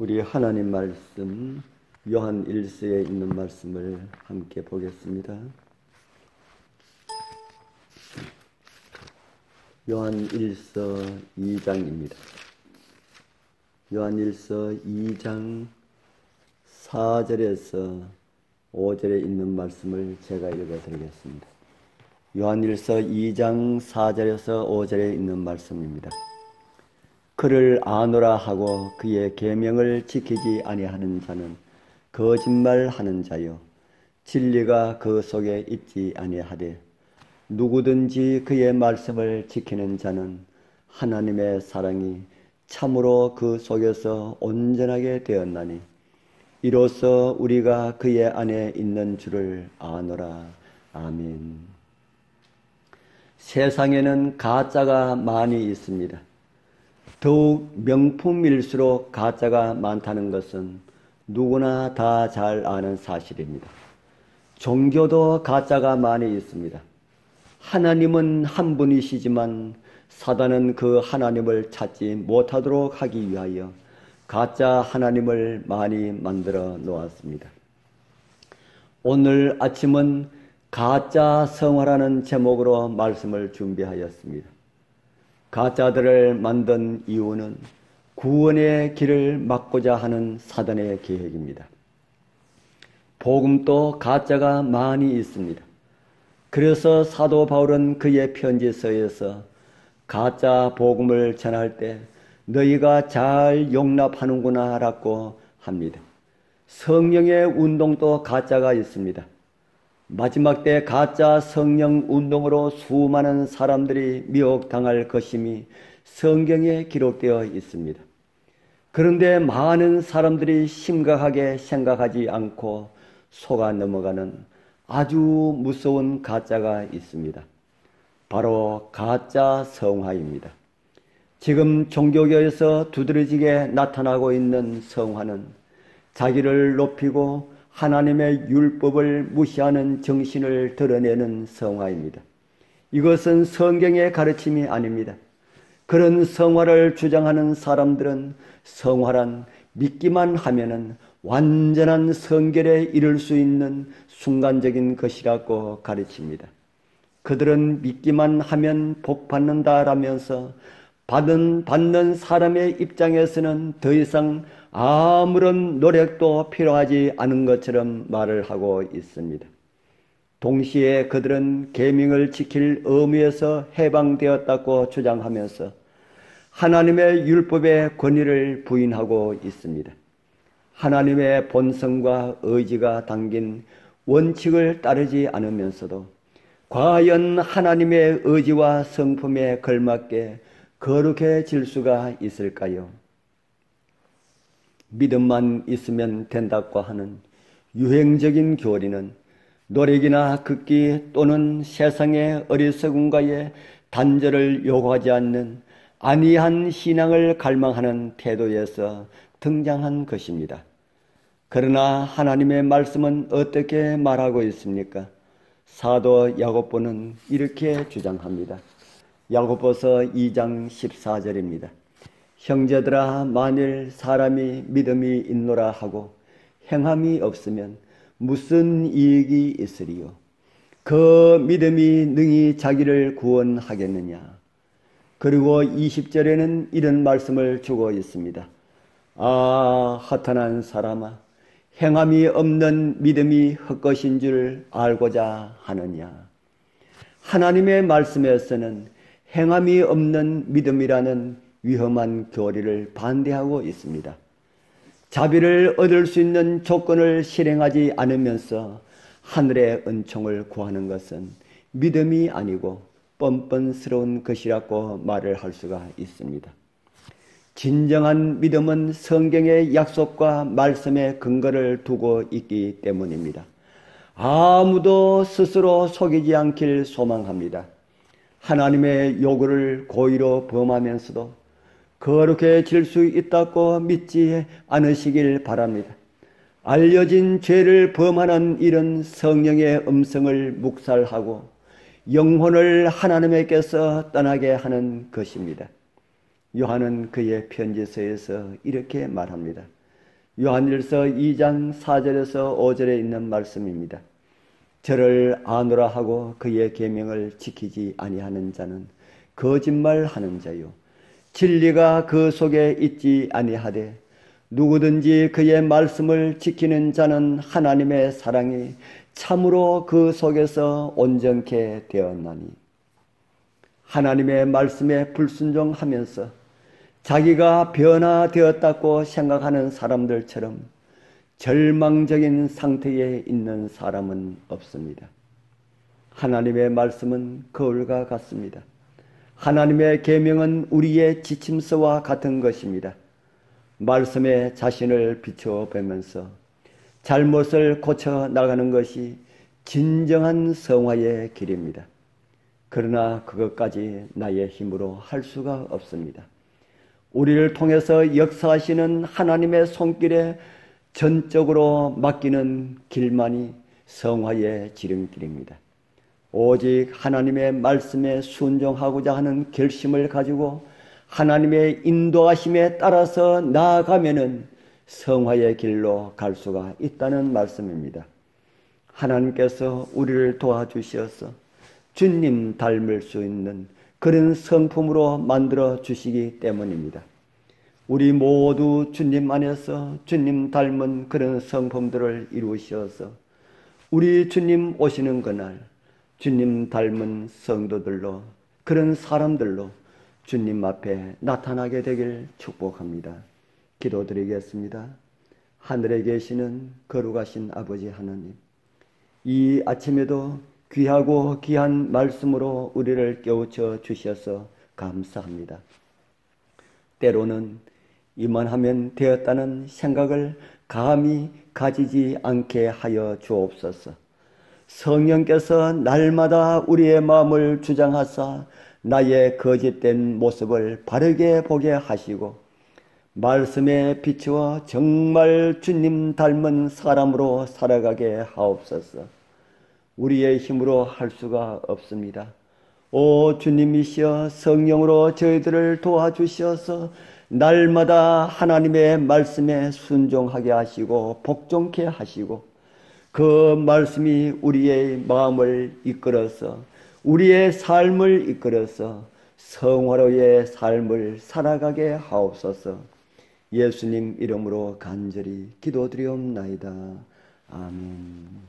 우리 하나님 말씀 요한 1서에 있는 말씀을 함께 보겠습니다. 요한 1서 2장입니다. 요한 1서 2장 4절에서 5절에 있는 말씀을 제가 읽어드리겠습니다. 요한 1서 2장 4절에서 5절에 있는 말씀입니다. 그를 아노라 하고 그의 계명을 지키지 아니하는 자는 거짓말하는 자요 진리가 그 속에 있지 아니하되 누구든지 그의 말씀을 지키는 자는 하나님의 사랑이 참으로 그 속에서 온전하게 되었나니 이로써 우리가 그의 안에 있는 줄을 아노라. 아멘. 세상에는 가짜가 많이 있습니다. 더욱 명품일수록 가짜가 많다는 것은 누구나 다 잘 아는 사실입니다. 종교도 가짜가 많이 있습니다. 하나님은 한 분이시지만 사단은 그 하나님을 찾지 못하도록 하기 위하여 가짜 하나님을 많이 만들어 놓았습니다. 오늘 아침은 가짜 성화라는 제목으로 말씀을 준비하였습니다. 가짜들을 만든 이유는 구원의 길을 막고자 하는 사단의 계획입니다. 복음도 가짜가 많이 있습니다. 그래서 사도 바울은 그의 편지서에서 가짜 복음을 전할 때 너희가 잘 용납하는구나 라고 합니다. 성령의 운동도 가짜가 있습니다. 마지막 때 가짜 성령 운동으로 수많은 사람들이 미혹당할 것임이 성경에 기록되어 있습니다. 그런데 많은 사람들이 심각하게 생각하지 않고 속아 넘어가는 아주 무서운 가짜가 있습니다. 바로 가짜 성화입니다. 지금 종교계에서 두드러지게 나타나고 있는 성화는 자기를 높이고 하나님의 율법을 무시하는 정신을 드러내는 성화입니다. 이것은 성경의 가르침이 아닙니다. 그런 성화를 주장하는 사람들은 성화란 믿기만 하면은 완전한 성결에 이를 수 있는 순간적인 것이라고 가르칩니다. 그들은 믿기만 하면 복 받는다라면서 받는 사람의 입장에서는 더 이상 아무런 노력도 필요하지 않은 것처럼 말을 하고 있습니다. 동시에 그들은 계명을 지킬 의무에서 해방되었다고 주장하면서 하나님의 율법의 권위를 부인하고 있습니다. 하나님의 본성과 의지가 담긴 원칙을 따르지 않으면서도 과연 하나님의 의지와 성품에 걸맞게 거룩해질 수가 있을까요? 믿음만 있으면 된다고 하는 유행적인 교리는 노력이나 극기 또는 세상의 어리석음과의 단절을 요구하지 않는 안이한 신앙을 갈망하는 태도에서 등장한 것입니다. 그러나 하나님의 말씀은 어떻게 말하고 있습니까? 사도 야고보는 이렇게 주장합니다. 야고보서 2장 14절입니다. 형제들아 만일 사람이 믿음이 있노라 하고 행함이 없으면 무슨 이익이 있으리요? 그 믿음이 능히 자기를 구원하겠느냐? 그리고 20절에는 이런 말씀을 주고 있습니다. 아 허탄한 사람아 행함이 없는 믿음이 헛것인 줄 알고자 하느냐? 하나님의 말씀에서는 행함이 없는 믿음이라는 위험한 교리를 반대하고 있습니다. 자비를 얻을 수 있는 조건을 실행하지 않으면서 하늘의 은총을 구하는 것은 믿음이 아니고 뻔뻔스러운 것이라고 말을 할 수가 있습니다. 진정한 믿음은 성경의 약속과 말씀의 근거를 두고 있기 때문입니다. 아무도 스스로 속이지 않길 소망합니다. 하나님의 요구를 고의로 범하면서도 거룩해질 수 있다고 믿지 않으시길 바랍니다. 알려진 죄를 범하는 이런 성령의 음성을 묵살하고 영혼을 하나님께서 떠나게 하는 것입니다. 요한은 그의 편지서에서 이렇게 말합니다. 요한일서 2장 4절에서 5절에 있는 말씀입니다. 저를 아노라 하고 그의 계명을 지키지 아니하는 자는 거짓말하는 자요 진리가 그 속에 있지 아니하되 누구든지 그의 말씀을 지키는 자는 하나님의 사랑이 참으로 그 속에서 온전케 되었나니. 하나님의 말씀에 불순종하면서 자기가 변화되었다고 생각하는 사람들처럼 절망적인 상태에 있는 사람은 없습니다. 하나님의 말씀은 거울과 같습니다. 하나님의 계명은 우리의 지침서와 같은 것입니다. 말씀에 자신을 비춰보면서 잘못을 고쳐 나가는 것이 진정한 성화의 길입니다. 그러나 그것까지 나의 힘으로 할 수가 없습니다. 우리를 통해서 역사하시는 하나님의 손길에 전적으로 맡기는 길만이 성화의 지름길입니다. 오직 하나님의 말씀에 순종하고자 하는 결심을 가지고 하나님의 인도하심에 따라서 나아가면은 성화의 길로 갈 수가 있다는 말씀입니다. 하나님께서 우리를 도와주시어서 주님 닮을 수 있는 그런 성품으로 만들어 주시기 때문입니다. 우리 모두 주님 안에서 주님 닮은 그런 성품들을 이루시어서 우리 주님 오시는 그날 주님 닮은 성도들로 그런 사람들로 주님 앞에 나타나게 되길 축복합니다. 기도드리겠습니다. 하늘에 계시는 거룩하신 아버지 하나님, 이 아침에도 귀하고 귀한 말씀으로 우리를 깨우쳐 주셔서 감사합니다. 때로는 이만하면 되었다는 생각을 감히 가지지 않게 하여 주옵소서. 성령께서 날마다 우리의 마음을 주장하사 나의 거짓된 모습을 바르게 보게 하시고 말씀에 비추어 정말 주님 닮은 사람으로 살아가게 하옵소서. 우리의 힘으로 할 수가 없습니다. 오 주님이시여 성령으로 저희들을 도와주시어서 날마다 하나님의 말씀에 순종하게 하시고 복종케 하시고 그 말씀이 우리의 마음을 이끌어서 우리의 삶을 이끌어서 성화로의 삶을 살아가게 하옵소서. 예수님 이름으로 간절히 기도드리옵나이다. 아멘.